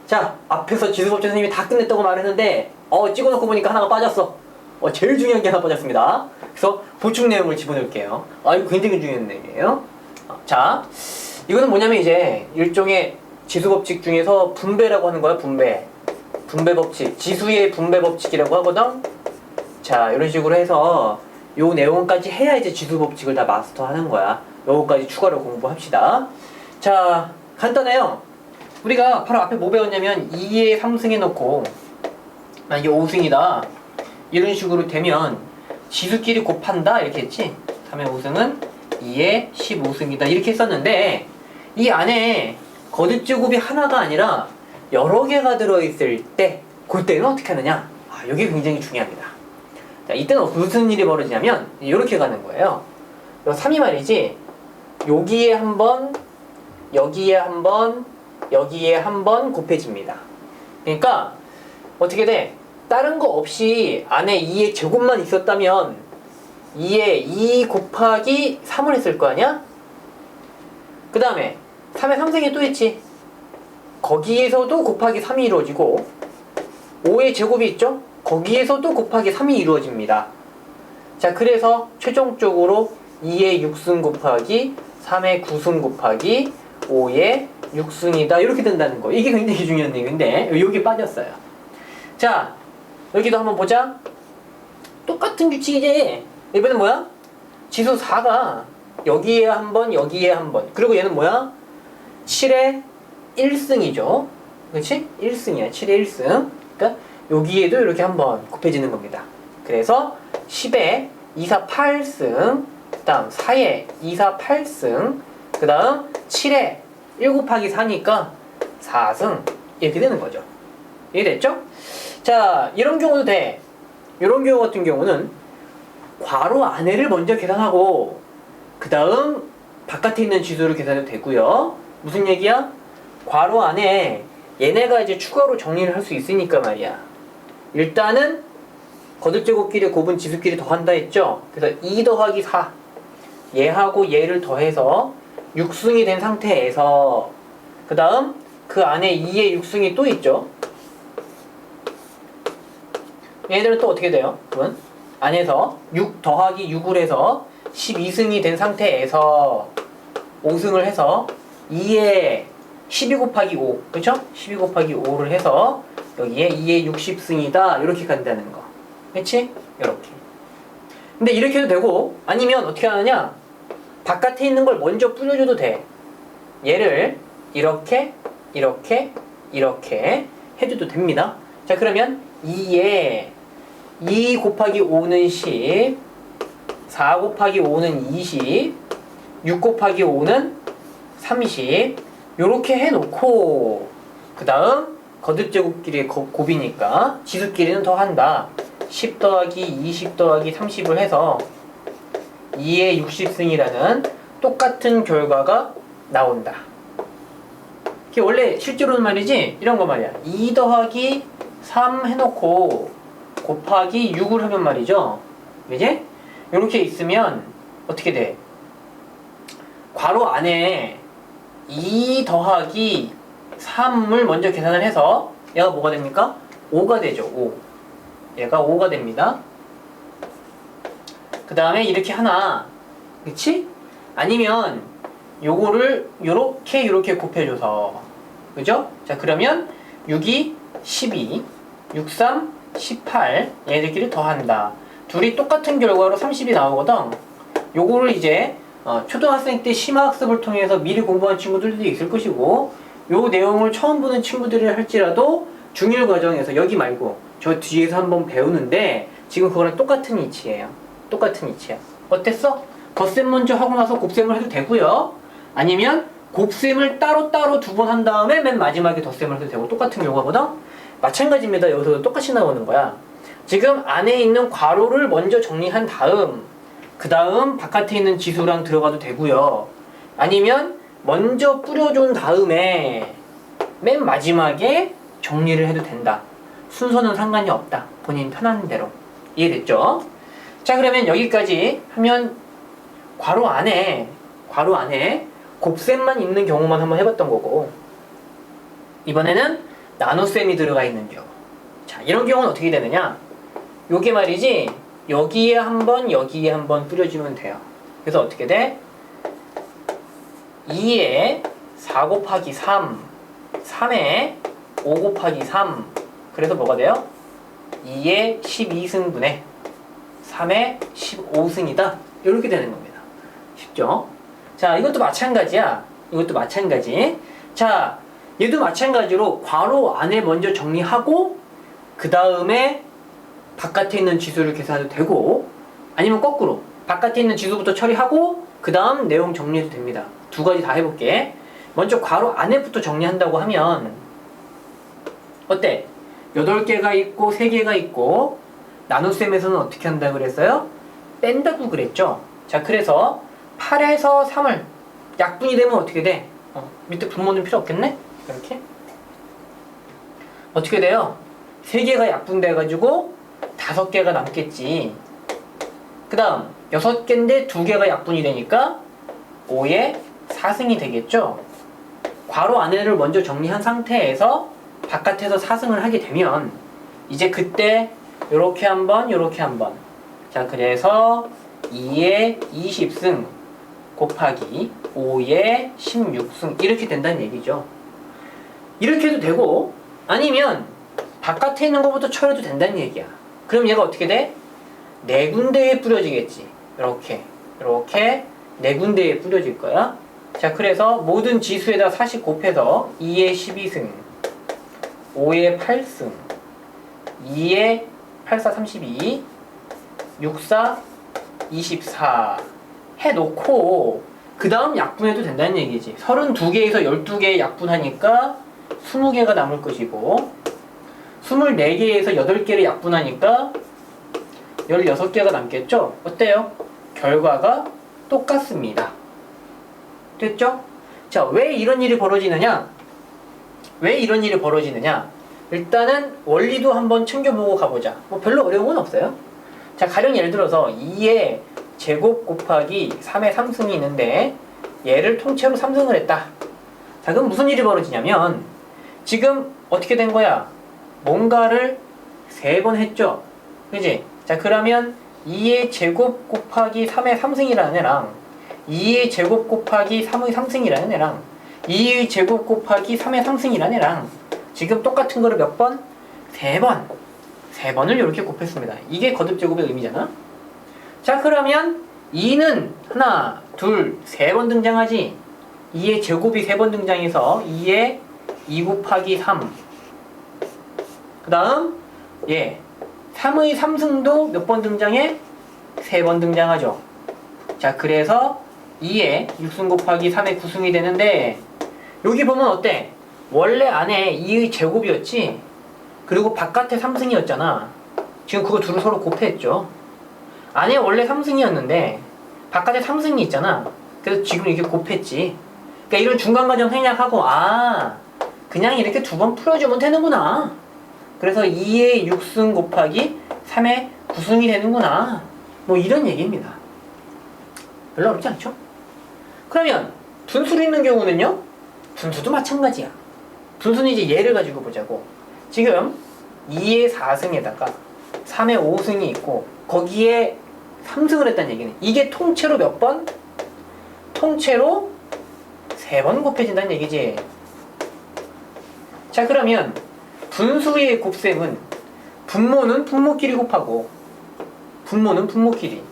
자, 앞에서 지수법칙 선생님이 다 끝냈다고 말했는데 찍어놓고 보니까 하나가 빠졌어. 제일 중요한 게 하나 빠졌습니다. 그래서 보충 내용을 집어넣을게요. 이거 굉장히 중요한 내용이에요. 자, 이거는 뭐냐면 이제 일종의 지수법칙 중에서 분배라고 하는 거야. 분배 법칙, 지수의 분배 법칙이라고 하거든. 자, 이런 식으로 해서 요 내용까지 해야 이제 지수 법칙을 다 마스터하는 거야. 요거까지 추가로 공부합시다. 자, 간단해요. 우리가 바로 앞에 뭐 배웠냐면 2에 3승 해놓고 이게 5승이다 이런 식으로 되면 지수끼리 곱한다 이렇게 했지. 3의 5승은 2의 15승이다 이렇게 했었는데, 이 안에 거듭제곱이 하나가 아니라 여러 개가 들어있을 때 그때는 어떻게 하느냐. 이게 굉장히 중요합니다. 자, 이때는 무슨 일이 벌어지냐면 이렇게 가는 거예요. 3이 말이지, 여기에 한 번, 여기에 한 번, 여기에 한 번 곱해집니다. 그러니까 어떻게 돼? 다른 거 없이 안에 2의 제곱만 있었다면 2에 2 곱하기 3을 했을 거 아니야? 그 다음에 3의 3승이 또 있지. 거기에서도 곱하기 3이 이루어지고 5의 제곱이 있죠? 거기에서도 곱하기 3이 이루어집니다. 자, 그래서 최종적으로 2의 6승 곱하기 3의 9승 곱하기 5의 6승이다 이렇게 된다는 거. 이게 굉장히 중요한 내용인데 여기 빠졌어요. 자, 여기도 한번 보자. 똑같은 규칙이지. 이번엔 뭐야? 지수 4가 여기에 한 번, 여기에 한 번. 그리고 얘는 뭐야? 7의 1승이죠. 그렇지? 1승이야. 7의 1승. 그러니까 여기에도 이렇게 한번 곱해지는 겁니다. 그래서 10의 2, 4, 8승, 그 다음 4의 2, 4, 8승, 그 다음 7의 1 곱하기 4니까 4승 이렇게 되는 거죠. 이해됐죠? 자, 이런 경우도 돼. 이런 경우 같은 경우는 괄호 안에를 먼저 계산하고 그 다음 바깥에 있는 지수를 계산해도 되고요. 무슨 얘기야? 괄호 안에 얘네가 이제 추가로 정리를 할 수 있으니까 말이야. 일단은 거듭제곱끼리 곱은 지수끼리 더한다 했죠? 그래서 2 더하기 4 얘하고 얘를 더해서 6승이 된 상태에서 그 다음 그 안에 2의 6승이 또 있죠? 얘들은 또 어떻게 돼요? 그러면 안에서 6 더하기 6을 해서 12승이 된 상태에서 5승을 해서 2에 12 곱하기 5, 그쵸? 12 곱하기 5를 해서 여기에 2에 60승이다 이렇게 간다는 거. 그치? 이렇게. 근데 이렇게 해도 되고, 아니면 어떻게 하느냐, 바깥에 있는 걸 먼저 뿌려줘도 돼. 얘를 이렇게 이렇게 이렇게 해줘도 됩니다. 자, 그러면 2에 2 곱하기 5는 10, 4 곱하기 5는 20, 6 곱하기 5는 30 요렇게 해놓고 그 다음 거듭제곱끼리 곱이니까 지수끼리는 더한다. 10 더하기 20 더하기 30을 해서 2의 60승이라는 똑같은 결과가 나온다. 이게 원래 실제로는 말이지, 이런 거 말이야. 2 더하기 3 해놓고 곱하기 6을 하면 말이죠. 그지? 이렇게 있으면 어떻게 돼? 괄호 안에 2 더하기 3을 먼저 계산을 해서 얘가 뭐가 됩니까? 5가 되죠. 5. 얘가 5가 됩니다. 그 다음에 이렇게 하나, 그치? 아니면 요거를 요렇게 곱해줘서, 그죠? 자, 그러면 6이 12, 6, 3, 18 얘네들끼리 더한다. 둘이 똑같은 결과로 30이 나오거든. 요거를 이제 초등학생 때 심화학습을 통해서 미리 공부한 친구들도 있을 것이고, 요 내용을 처음 보는 친구들이 할지라도 중1 과정에서 여기 말고 저 뒤에서 한번 배우는데 지금 그거랑 똑같은 이치예요. 똑같은 이치야. 어땠어? 덧셈 먼저 하고 나서 곱셈을 해도 되고요. 아니면 곱셈을 따로따로 두 번 한 다음에 맨 마지막에 덧셈을 해도 되고 똑같은 경우거든. 마찬가지입니다. 여기서도 똑같이 나오는 거야. 지금 안에 있는 괄호를 먼저 정리한 다음 그 다음 바깥에 있는 지수랑 들어가도 되고요. 아니면 먼저 뿌려준 다음에 맨 마지막에 정리를 해도 된다. 순서는 상관이 없다. 본인 편한 대로. 이해됐죠? 자, 그러면 여기까지 하면 괄호 안에 곱셈만 있는 경우만 한번 해봤던 거고, 이번에는 나눗셈이 들어가 있는 경우. 자, 이런 경우는 어떻게 되느냐? 요게 말이지, 여기에 한 번, 여기에 한 번 뿌려주면 돼요. 그래서 어떻게 돼? 2에 4 곱하기 3, 3에 5 곱하기 3. 그래서 뭐가 돼요? 2에 12승분의 3에 15승이다. 이렇게 되는 겁니다. 쉽죠? 자, 이것도 마찬가지야. 이것도 마찬가지. 자, 얘도 마찬가지로 괄호 안에 먼저 정리하고 그 다음에 바깥에 있는 지수를 계산해도 되고, 아니면 거꾸로 바깥에 있는 지수부터 처리하고 그 다음 내용 정리해도 됩니다. 두 가지 다 해볼게. 먼저 괄호 안에부터 정리한다고 하면 어때? 8개가 있고 3개가 있고 나눗셈에서는 어떻게 한다고 그랬어요? 뺀다고 그랬죠? 자, 그래서 8에서 3을 약분이 되면 어떻게 돼? 밑에 분모는 필요 없겠네? 이렇게 어떻게 돼요? 3개가 약분돼가지고 5개가 남겠지. 그 다음 6개인데 2개가 약분이 되니까 5에 4승이 되겠죠? 괄호 안에를 먼저 정리한 상태에서 바깥에서 4승을 하게 되면 이제 그때 요렇게 한번 요렇게 한번, 자, 그래서 2에 20승 곱하기 5에 16승 이렇게 된다는 얘기죠. 이렇게 해도 되고, 아니면 바깥에 있는 것부터 쳐도 된다는 얘기야. 그럼 얘가 어떻게 돼? 4군데에 뿌려지겠지. 이렇게 이렇게 4군데에 뿌려질 거야. 자, 그래서 모든 지수에다 40 곱해서 2에 12승, 5에 8승, 2에 8, 4, 32, 6, 4, 24 해놓고 그 다음 약분해도 된다는 얘기지. 32개에서 12개 약분하니까 20개가 남을 것이고, 24개에서 8개를 약분하니까 16개가 남겠죠? 어때요? 결과가 똑같습니다. 됐죠? 자, 왜 이런 일이 벌어지느냐? 왜 이런 일이 벌어지느냐? 일단은 원리도 한번 챙겨보고 가보자. 뭐 별로 어려운 건 없어요. 자, 가령 예를 들어서 2의 제곱 곱하기 3의 3승이 있는데 얘를 통째로 3승을 했다. 자, 그럼 무슨 일이 벌어지냐면 지금 어떻게 된 거야? 뭔가를 3번 했죠? 그지? 자, 그러면 2의 제곱 곱하기 3의 3승이라는 애랑 2의 제곱 곱하기 3의 3승이라는 애랑 2의 제곱 곱하기 3의 3승이라는 애랑 지금 똑같은 거를 몇 번? 3번. 3번을 이렇게 곱했습니다. 이게 거듭제곱의 의미잖아? 자, 그러면 2는 하나, 둘, 3번 등장하지? 2의 제곱이 3번 등장해서 2의 2 곱하기 3. 그 다음, 3의 3승도 몇 번 등장해? 3번 등장하죠. 자, 그래서 2의 6승 곱하기 3의 9승이 되는데, 여기 보면 어때? 원래 안에 2의 제곱이었지? 그리고 바깥에 3승이었잖아. 지금 그거 둘을 서로 곱했죠. 안에 원래 3승이었는데 바깥에 3승이 있잖아. 그래서 지금 이렇게 곱했지. 그러니까 이런 중간 과정 생략하고, 그냥 이렇게 2번 풀어주면 되는구나. 그래서 2의 6승 곱하기 3의 9승이 되는구나. 뭐 이런 얘기입니다. 별로 어렵지 않죠? 그러면 분수로 있는 경우는요? 분수도 마찬가지야. 분수는 이제 얘를 가지고 보자고. 지금 2의 4승에다가 3의 5승이 있고 거기에 3승을 했다는 얘기는 이게 통째로 몇 번? 통째로 3번 곱해진다는 얘기지. 자, 그러면 분수의 곱셈은 분모는 분모끼리 곱하고 분모는 분모끼리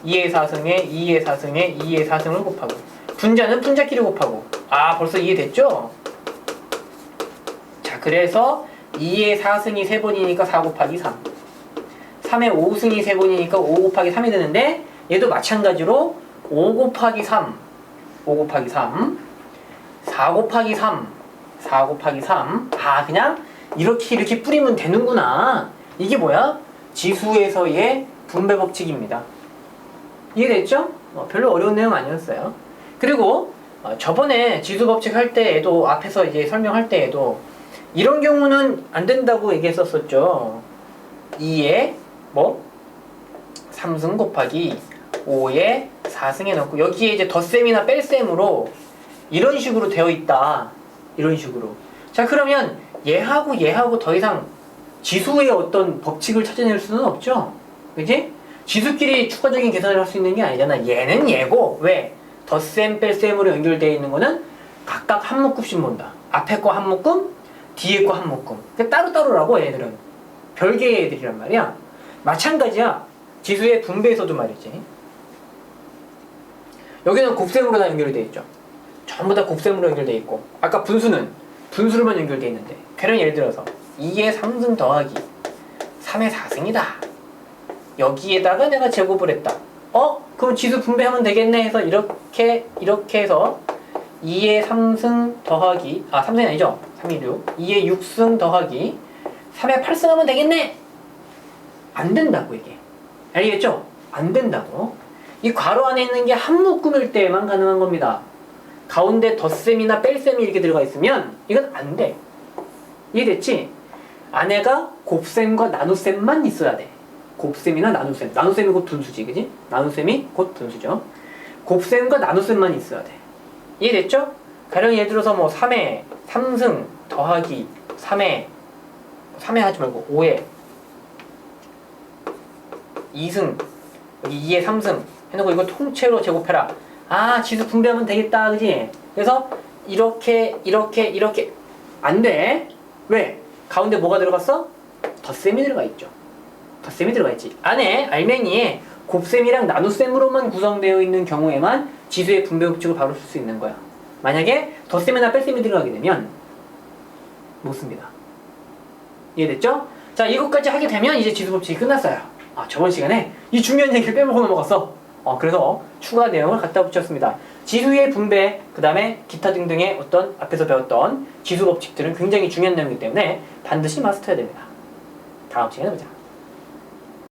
2의 4승에 2의 4승에 2의 4승을 곱하고 분자는 분자끼리 곱하고. 벌써 이해됐죠? 자, 그래서 2의 4승이 3번이니까 4 곱하기 3, 3의 5승이 3번이니까 5 곱하기 3이 되는데 얘도 마찬가지로 5 곱하기 3, 5 곱하기 3, 4 곱하기 3, 4 곱하기 3. 그냥 이렇게 뿌리면 되는구나. 이게 뭐야? 지수에서의 분배 법칙입니다. 이해됐죠? 별로 어려운 내용 아니었어요. 그리고 저번에 지수 법칙 할 때에도 앞에서 이제 설명할 때에도 이런 경우는 안 된다고 얘기했었었죠. 2에 3승 곱하기 5에 4승 해놓고 여기에 이제 덧셈이나 뺄셈으로 이런 식으로 되어 있다. 이런 식으로. 자, 그러면 얘하고 더 이상 지수의 어떤 법칙을 찾아낼 수는 없죠. 그지? 지수끼리 추가적인 계산을 할 수 있는 게 아니잖아. 얘는 얘고, 왜? 덧셈, 뺄셈으로 연결되어 있는 거는 각각 한 묶음씩 본다. 앞에 거 한 묶음, 뒤에 거 한 묶음. 그러니까 따로따로라고, 얘들은. 별개의 애들이란 말이야. 마찬가지야. 지수의 분배에서도 말이지. 여기는 곱셈으로 다 연결이 되어 있죠. 전부 다 곱셈으로 연결되어 있고, 아까 분수는 분수로만 연결되어 있는데, 그런 예를 들어서 2의 3승 더하기 3의 4승이다. 여기에다가 내가 제곱을 했다. 그럼 지수 분배하면 되겠네 해서 이렇게 해서 2의 3승 더하기 3승이 아니죠? 3이 6 2의 6승 더하기 3의 8승 하면 되겠네. 안 된다고 이게. 알겠죠? 안 된다고. 이 괄호 안에 있는 게 한 묶음일 때만 가능한 겁니다. 가운데 덧셈이나 뺄셈이 이렇게 들어가 있으면 이건 안 돼. 이해됐지? 안에가 곱셈과 나눗셈만 있어야 돼. 곱셈이나 나눗셈. 나눗셈이 곧 분수지, 그지? 나눗셈이 곧 분수죠. 곱셈과 나눗셈만 있어야 돼. 이해됐죠? 가령 예를 들어서 뭐 3의 3승 더하기 3의 하지 말고 5의 2승 여기 2의 3승 해놓고 이거 통째로 제곱해라. 지수 분배하면 되겠다, 그지? 그래서 이렇게 안 돼. 왜? 가운데 뭐가 들어갔어? 덧셈이 들어가 있죠. 덧셈이 들어가 있지. 안에 알맹이에 곱셈이랑 나눗셈으로만 구성되어 있는 경우에만 지수의 분배 법칙을 바로 쓸 수 있는 거야. 만약에 덧셈이나 뺄셈이 들어가게 되면 못 씁니다. 이해됐죠? 자, 이것까지 하게 되면 이제 지수 법칙이 끝났어요. 저번 시간에 이 중요한 얘기를 빼먹고 넘어갔어. 그래서 추가 내용을 갖다 붙였습니다. 지수의 분배, 그 다음에 기타 등등의 어떤 앞에서 배웠던 지수 법칙들은 굉장히 중요한 내용이기 때문에 반드시 마스터해야 됩니다. 다음 시간에 보자.